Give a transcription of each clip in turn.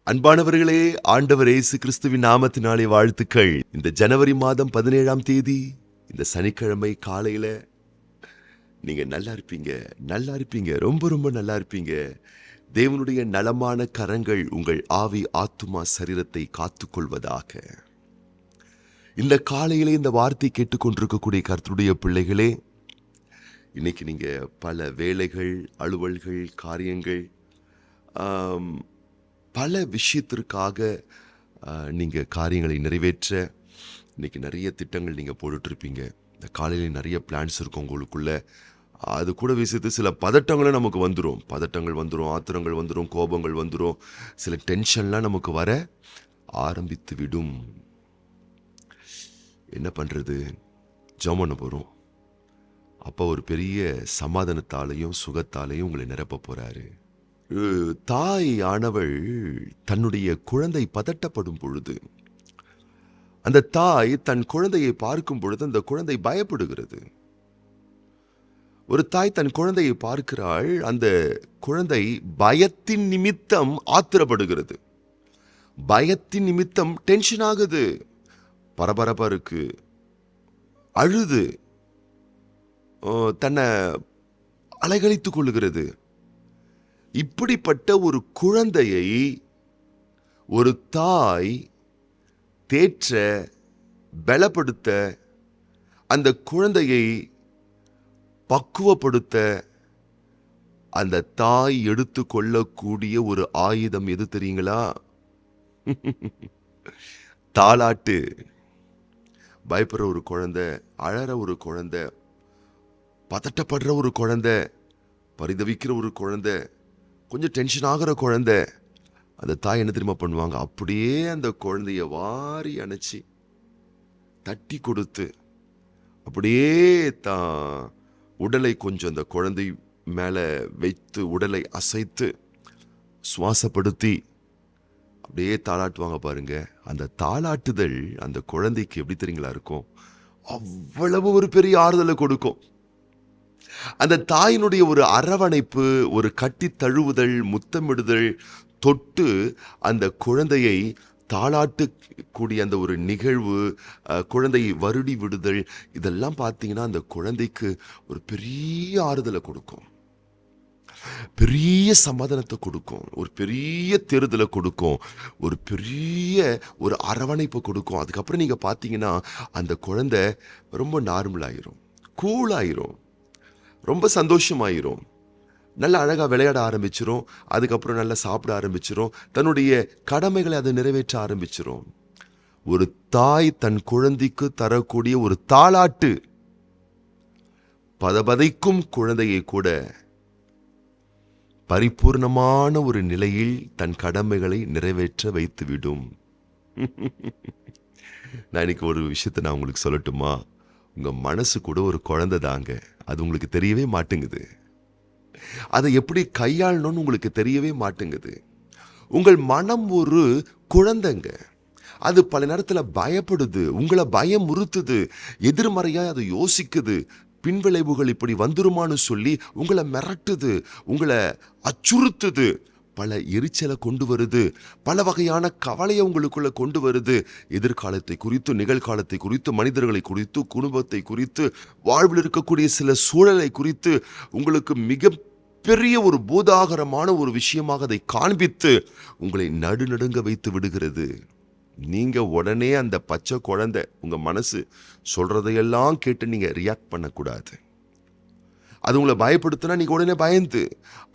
அன்பானவர்களே, ஆண்டவர் இயேசு கிறிஸ்துவின் நாமத்தினாலே வாழ்த்துக்கள். இந்த ஜனவரி மாதம் 17ஆம் தேதி இந்த சனிக்கிழமை காலையில நீங்க நல்லா இருப்பீங்க, ரொம்ப ரொம்ப நல்லா இருப்பீங்க. தேவனுடைய நலமான கரங்கள் உங்கள் ஆவி, ஆத்துமா, சரீரத்தை காத்துக்கொள்வதாக. இந்த காலையிலே இந்த வார்த்தை கேட்டுக்கொண்டிருக்கக்கூடிய கர்த்தருடைய பிள்ளைகளே, இன்னைக்கு நீங்க பல வேலைகள், அலுவல்கள், காரியங்கள், பல விஷயத்திற்காக நீங்கள் காரியங்களை நிறைவேற்ற இன்றைக்கி நிறைய திட்டங்கள் நீங்கள் போட்டுட்ருப்பீங்க. இந்த காலையில் நிறைய பிளான்ஸ் இருக்கும் உங்களுக்குள்ள. அது கூட விஷயத்து சில பதட்டங்களும் நமக்கு வந்துடும். ஆத்திரங்கள் வந்துடும், கோபங்கள் வந்துடும், சில டென்ஷன்லாம் நமக்கு வர ஆரம்பித்து விடும். என்ன பண்ணுறது? ஜெபம் பண்ண போகிறோம். அப்போ ஒரு பெரிய சமாதானத்தாலையும் சுகத்தாலையும் உங்களை நிரப்ப போகிறாரு. தாய் ஆனவள் தன்னுடைய குழந்தை பதட்டப்படும் பொழுது, அந்த தாய் தன் குழந்தையை பார்க்கும் பொழுது அந்த குழந்தை பயப்படுகிறது. ஒரு தாய் தன் குழந்தையை பார்க்கிறாள், அந்த குழந்தை பயத்தின் நிமித்தம் ஆத்திரப்படுகிறது, பயத்தின் நிமித்தம் டென்ஷன் ஆகுது, பரபரப்பா இருக்கு, அழுது தன்னை அலைகழித்துக் கொள்ளுகிறது. இப்படிப்பட்ட ஒரு குழந்தையை ஒரு தாய் தேற்ற, பலப்படுத்த, அந்த குழந்தையை பக்குவப்படுத்த அந்த தாய் எடுத்து கொள்ளக்கூடிய ஒரு ஆயுதம் எது தெரியுங்களா? தாலாட்டு. பயப்படுற ஒரு குழந்தை, அழற ஒரு குழந்தை, பதட்டப்படுற ஒரு குழந்தை, பரிதவிக்கிற ஒரு குழந்தை, கொஞ்சம் டென்ஷன் ஆகிற குழந்தை, அந்த தாய் என்ன தெரியுமா பண்ணுவாங்க? அப்படியே அந்த குழந்தைய வாரி அணைச்சி தட்டி கொடுத்து, அப்படியே தான் உடலை கொஞ்சம் அந்த குழந்தை மேலே வைத்து உடலை அசைத்து சுவாசப்படுத்தி அப்படியே தாளாட்டுவாங்க பாருங்க. அந்த தாளாட்டுதல் அந்த குழந்தைக்கு எப்படி தெரியுங்களா இருக்கும்? அவ்வளவு ஒரு பெரிய ஆறுதலை கொடுக்கும். அந்த தாயினுடைய ஒரு அரவணைப்பு, ஒரு கட்டி தழுவுதல், முத்தமிடுதல், தொட்டு அந்த குழந்தையை தாளாட்டக்கூடிய அந்த ஒரு நிகழ்வு, குழந்தையை வருடி விடுதல், இதெல்லாம் பார்த்தீங்கன்னா அந்த குழந்தைக்கு ஒரு பெரிய ஆறுதலை கொடுக்கும், பெரிய சமாதானத்தை கொடுக்கும், ஒரு பெரிய தேறுதலை கொடுக்கும், ஒரு பெரிய ஒரு அரவணைப்பை கொடுக்கும். அதுக்கப்புறம் நீங்கள் பார்த்தீங்கன்னா அந்த குழந்தை ரொம்ப நார்மல் ஆயிரும், கூலாயிரும், ரொம்ப சந்தோஷமாயிரும், நல்ல அழகாக விளையாட ஆரம்பிச்சிரும், அதுக்கப்புறம் நல்லா சாப்பிட ஆரம்பிச்சிரும், தன்னுடைய கடமைகளை அதை நிறைவேற்ற ஆரம்பிச்சிரும். ஒரு தாய் தன் குழந்தைக்கு தரக்கூடிய ஒரு தாலாட்டு பதபதைக்கும் குழந்தையை கூட பரிபூர்ணமான ஒரு நிலையில் தன் கடமைகளை நிறைவேற்ற வைத்துவிடும். நான் இன்னைக்கு ஒரு விஷயத்தை நான் உங்களுக்கு சொல்லட்டுமா? உங்கள் மனசு கூட ஒரு குழந்தை தாங்க. அது உங்களுக்கு தெரியவே மாட்டேங்குது. அதை எப்படி கையாளணும்னு உங்களுக்கு தெரியவே மாட்டேங்குது. உங்கள் மனம் ஒரு குழந்தைங்க. அது பல நேரத்தில் பயப்படுது, உங்களை பயமுறுத்துது, எதிர்மறையாக அது யோசிக்குது, பின்விளைவுகள் இப்படி வந்துருமான்னு சொல்லி உங்களை மிரட்டுது, உங்களை அச்சுறுத்துது, பல எரிச்சலை கொண்டு வருது, பல வகையான கவலையை உங்களுக்குள்ள கொண்டு வருது. எதிர்காலத்தை குறித்து, நிகழ்காலத்தை குறித்து, மனிதர்களை குறித்து, குடும்பத்தை குறித்து, வாழ்வில் இருக்கக்கூடிய சில சூழலை குறித்து உங்களுக்கு மிக பெரிய ஒரு பூதாகரமான ஒரு விஷயமாக அதை காண்பித்து உங்களை நடுநடுங்க வைத்து விடுகிறது. நீங்க உடனே அந்த பச்சை குழந்தை உங்க மனசு சொல்றதையெல்லாம் கேட்டு நீங்க ரியாக்ட் பண்ணக்கூடாது. அது உங்களை பயப்படுத்தினா நீங்கள் உடனே பயந்து,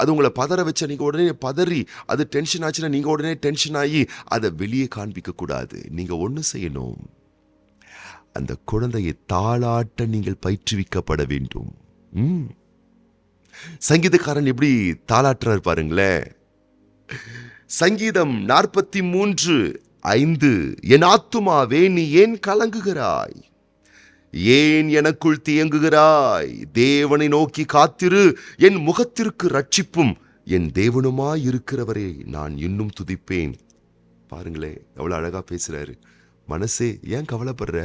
அது உங்களை பதற வச்சா நீங்கள் உடனே பதறி, அது டென்ஷன் ஆச்சுன்னா நீங்கள் உடனே டென்ஷன் ஆகி அதை வெளியே காண்பிக்கக்கூடாது. நீங்கள் ஒன்று செய்யணும், அந்த குழந்தையை தாளாட்ட நீங்கள் பயிற்றுவிக்கப்பட வேண்டும். சங்கீதக்காரன் எப்படி தாளாட்டுறாரு பாருங்களேன். சங்கீதம் 43:5, என் ஆத்துமாவே நீ ஏன் கலங்குகிறாய், ஏன் எனக்குள் தியங்குகிறாய், தேவனை நோக்கி காத்திரு, என் முகத்திற்கு ரட்சிப்பும் என் தேவனுமாயிருக்கிறவரே நான் இன்னும் துதிப்பேன். பாருங்களேன் எவ்வளவு அழகா பேசுறாரு. மனசே ஏன் கவலைப்படுற,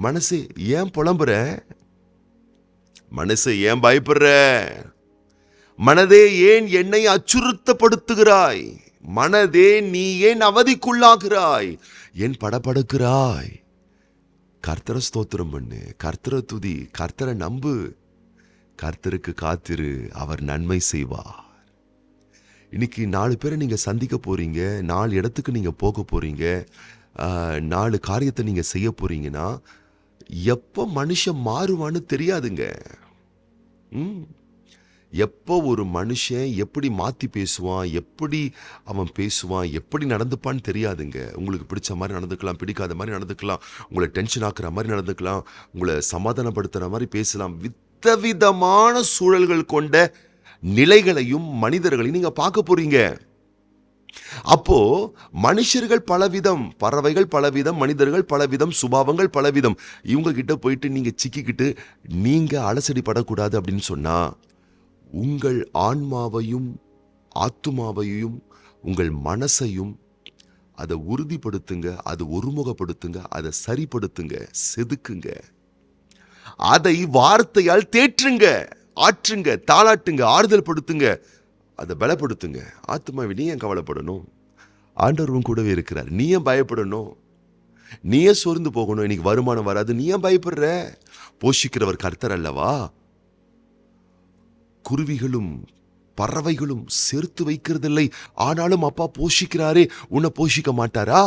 மனசே ஏன் புலம்புற, மனசே ஏன் பயப்படுற, மனதே ஏன் என்னை அச்சுறுத்தப்படுத்துகிறாய், மனதே நீ ஏன் அவதிக்குள்ளாகிறாய், ஏன் படபடுக்கிறாய்? கர்த்தரை ஸ்தோத்திரம் பண்ணு, கர்த்தரை துதி, கர்த்தரை நம்பு, கர்த்தருக்கு காத்திரு, அவர் நன்மை செய்வார். இன்னைக்கு 4 பேரை நீங்க சந்திக்க போறீங்க, 4 இடத்துக்கு நீங்க போக போறீங்க, 4 காரியத்தை நீங்க செய்ய போறீங்கன்னா எப்போ மனுஷன் மாறுவான்னு தெரியாதுங்க. எப்போ ஒரு மனுஷன் எப்படி மாற்றி பேசுவான், எப்படி அவன் பேசுவான், எப்படி நடந்துப்பான்னு தெரியாதுங்க. உங்களுக்கு பிடிச்ச மாதிரி நடந்துக்கலாம், பிடிக்காத மாதிரி நடந்துக்கலாம், உங்களை டென்ஷன் ஆக்குற மாதிரி நடந்துக்கலாம், உங்களை சமாதானப்படுத்துகிற மாதிரி பேசலாம். விதவிதமான சூழல்கள் கொண்ட நிலைகளையும் மனிதர்களையும் நீங்கள் பார்க்க போறீங்க. அப்போ மனுஷர்கள் பலவிதம், பறவைகள் பலவிதம், மனிதர்கள் பலவிதம், சுபாவங்கள் பலவிதம். இவங்க கிட்ட போயிட்டு நீங்க சிக்கிக்கிட்டு நீங்க அலசடி படக்கூடாது அப்படின்னு சொன்னா, உங்கள் ஆன்மாவையும் ஆத்துமாவையும் உங்கள் மனசையும் அதை உறுதிப்படுத்துங்க, அதை ஒருமுகப்படுத்துங்க, அதை சரிப்படுத்துங்க, செதுக்குங்க, அதை வார்த்தையால் தேற்றுங்க, ஆற்றுங்க, தாளாட்டுங்க, ஆறுதல் படுத்துங்க, அதை பலப்படுத்துங்க. ஆத்மாவை நீ ஏன் கவலைப்படணும்? ஆண்டவரும் கூடவே இருக்கிறார். நீ ஏன் பயப்படணும்? நீ ஏன் சோர்ந்து போகணும்? இன்னைக்கு வருமானம் வராது, நீ ஏன் பயப்படுற? போஷிக்கிறவர் கர்த்தர் அல்லவா? குருவிகளும் பறவைகளும் சேர்த்து வைக்கிறதில்லை, ஆனாலும் அப்பா போஷிக்கிறாரே, உன்னை போஷிக்க மாட்டாரா?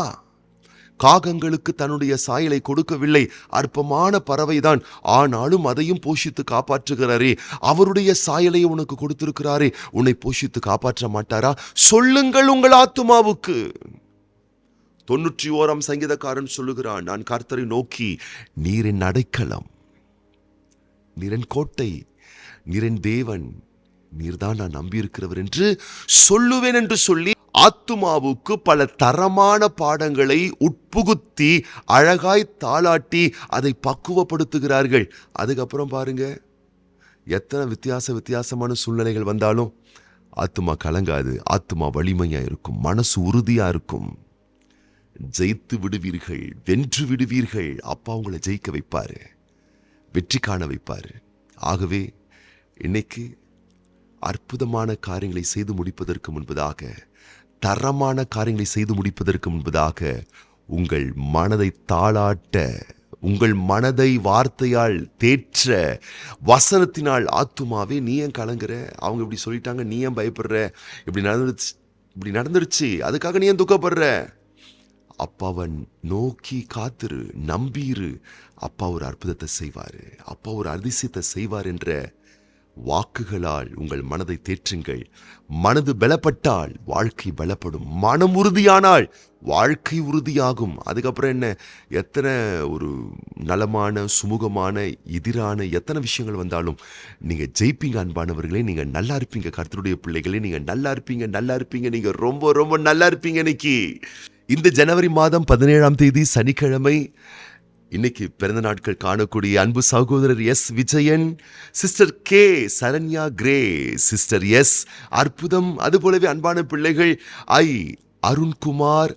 காகங்களுக்கு தன்னுடைய சாயலை கொடுக்கவில்லை, அற்பமான பறவைதான், ஆனாலும் அதையும் போஷித்து காப்பாற்றுகிறாரே. அவருடைய சாயலை உனக்கு கொடுத்திருக்கிறாரே, உன்னை போஷித்து காப்பாற்ற மாட்டாரா? சொல்லுங்கள் உங்கள் ஆத்துமாவுக்கு. 91ஆம் சங்கீதக்காரன் சொல்லுகிறான், நான் கர்த்தரை நோக்கி, நீரின் அடைக்கலம், நீரின் கோட்டை, நீரின் தேவன், நீர்தான் நான் நம்பியிருக்கிறவர் என்று சொல்லுவேன் என்று சொல்லி ஆத்துமாவுக்கு பல தரமான பாடங்களை உட்புகுத்தி அழகாய் தாளாட்டி அதை பக்குவப்படுத்துகிறார்கள். அதுக்கப்புறம் பாருங்க, எத்தனை வித்தியாசமான சூழ்நிலைகள் வந்தாலும் ஆத்துமா கலங்காது, ஆத்துமா வலிமையா இருக்கும், மனசு உறுதியா இருக்கும். ஜெயித்து விடுவீர்கள், வென்று விடுவீர்கள். அப்பா உங்களை ஜெயிக்க வைப்பாரு, வெற்றி காண வைப்பாரு. ஆகவே இன்னைக்கு அற்புதமான காரியங்களை செய்து முடிப்பதற்கு முன்பதாக, தரமான காரியங்களை செய்து முடிப்பதற்கு முன்பதாக உங்கள் மனதை தாளாட்ட, உங்கள் மனதை வார்த்தையால் தேற்ற, வசனத்தினால் ஆத்துமாவே நீ ஏன் கலங்குற? அவங்க இப்படி சொல்லிட்டாங்க, நீ ஏன் பயப்படுற? இப்படி நடந்துருச்சு அதுக்காக நீ ஏன் துக்கப்படுற? அப்பாவன் நோக்கி காத்திரு, நம்பிரு, அப்பா ஒரு அற்புதத்தை செய்வாரு, அப்பா ஒரு அதிசயத்தை செய்வார் என்ற வாக்குகளால் உங்கள் மனதை தேற்றுங்கள். மனது பலப்பட்டால் வாழ்க்கை பலப்படும், மனம் உறுதியானால் வாழ்க்கை உறுதியாகும். அதுக்கப்புறம் என்ன, எத்தனை ஒரு நலமான, சுமூகமான, எதிரான எத்தனை விஷயங்கள் வந்தாலும் நீங்க ஜெயிப்பீங்க. அன்பானவர்களே, நீங்க நல்லா இருப்பீங்க. கர்த்தருடைய பிள்ளைகளே, நீங்க நல்லா இருப்பீங்க. நீங்க ரொம்ப ரொம்ப நல்லா இருப்பீங்க. இன்னைக்கு இந்த ஜனவரி மாதம் 17ஆம் தேதி சனிக்கிழமை, இன்னைக்கு பிறந்த நாட்கள் காணக்கூடிய அன்பு சகோதரர் S Vijayan, sister K Saranya கிரே, சிஸ்டர் எஸ் அற்புதம், அதுபோலவே அன்பான பிள்ளைகள் ஐ அருண்குமார்,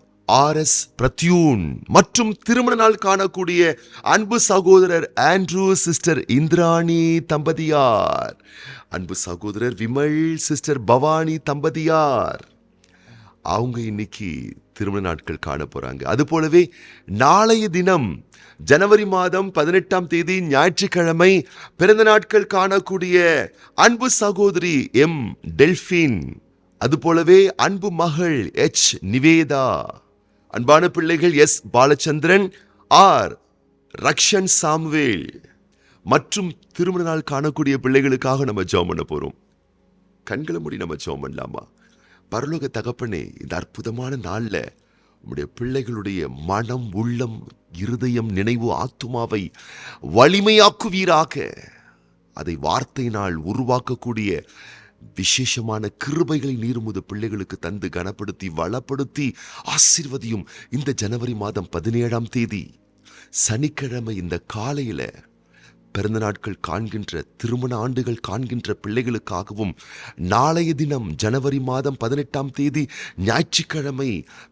RS பிரத்யூன் மற்றும் திருமண நாள் காணக்கூடிய அன்பு சகோதரர் ஆண்ட்ரூ, சிஸ்டர் இந்திராணி தம்பதியார், அன்பு சகோதரர் விமல், சிஸ்டர் பவானி தம்பதியார். அவங்க இன்னைக்கு திருமண நாட்கள் காண போறாங்க. அது போலவே நாளைய தினம் ஜனவரி மாதம் 18ஆம் தேதி ஞாயிற்றுக்கிழமை பிறந்த நாட்கள் காணக்கூடிய அன்பு சகோதரி எம் டெல்பின், அது போலவே அன்பு மகள் H நிவேதா, அன்பான பிள்ளைகள் S Balachandran, R Rakshan Samuel மற்றும் திருமண நாள் காணக்கூடிய பிள்ளைகளுக்காக நம்ம ஜெபம் பண்ண போறோம். கண்களை மூடி நம்ம ஜெபம் பண்ணலாமா? பரலோக தகப்பனே, இந்த அற்புதமான நாள்ல உம்முடைய பிள்ளைகளுடைய மனம், உள்ளம், இருதயம், நினைவு, ஆத்துமாவை வலிமையாக்குவீராக. அதை வார்த்தையினால் உருவாக்கக்கூடிய விசேஷமான கிருபைகளை நீர் உமது பிள்ளைகளுக்கு தந்து கனப்படுத்தி வளப்படுத்தி ஆசீர்வதியும். இந்த ஜனவரி மாதம் 17ஆம் தேதி சனிக்கிழமை இந்த காலையில பிறந்த நாட்கள் காண்கின்ற, திருமண ஆண்டுகள் காண்கின்ற பிள்ளைகளுக்காகவும், நாளைய தினம் ஜனவரி மாதம் 18ஆம் தேதி ஞாயிற்றுக்கிழமை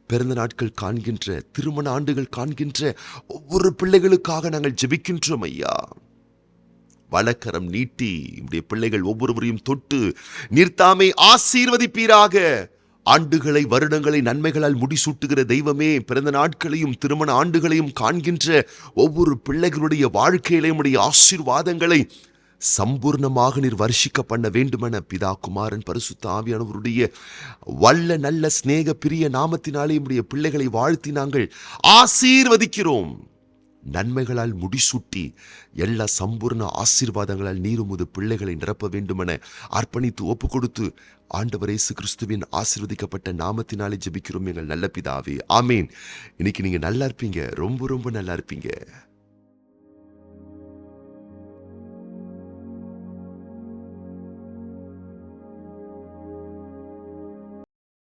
பிறந்த நாட்கள் காண்கின்ற, திருமண ஆண்டுகள் காண்கின்ற ஒவ்வொரு பிள்ளைகளுக்காக நாங்கள் ஜெபிக்கின்றோம் ஐயா. வலக்கரம் நீட்டி உடைய பிள்ளைகள் ஒவ்வொருவரையும் தொட்டு நீர்த்தாமை ஆசீர்வதிப்பீராக. ஆண்டுகளை, வருடங்களை நன்மைகளால் முடிசூட்டுகிற தெய்வமே, பிறந்த நாட்களையும் திருமண ஆண்டுகளையும் காண்கின்ற ஒவ்வொரு பிள்ளைகளுடைய வாழ்க்கையிலே உம்முடைய ஆசீர்வாதங்களை சம்பூர்ணமாக நீர் வருஷிக்க பண்ண வேண்டுமென பிதா, குமாரன், பரிசுத்த ஆவியானவருடைய வல்ல நல்ல சிநேக பிரிய நாமத்தினாலே உம்முடைய பிள்ளைகளை வாழ்த்தி நாங்கள் ஆசீர்வதிக்கிறோம். நன்மைகளால் முடிசூட்டி எல்லா சம்பூர்ண ஆசீர்வாதங்களால் நீர் உமது பிள்ளைகளை நிரப்ப வேண்டுமென அர்ப்பணித்து ஒப்பு கொடுத்து ஆண்டவர் இயேசு கிறிஸ்துவின் ஆசீர்வதிக்கப்பட்ட நாமத்தினாலே ஜெபிக்கிறோம் எங்கள் நல்ல பிதாவே, ஆமேன். இன்னைக்கு நீங்க நல்லா இருப்பீங்க, ரொம்ப ரொம்ப நல்லா இருப்பீங்க.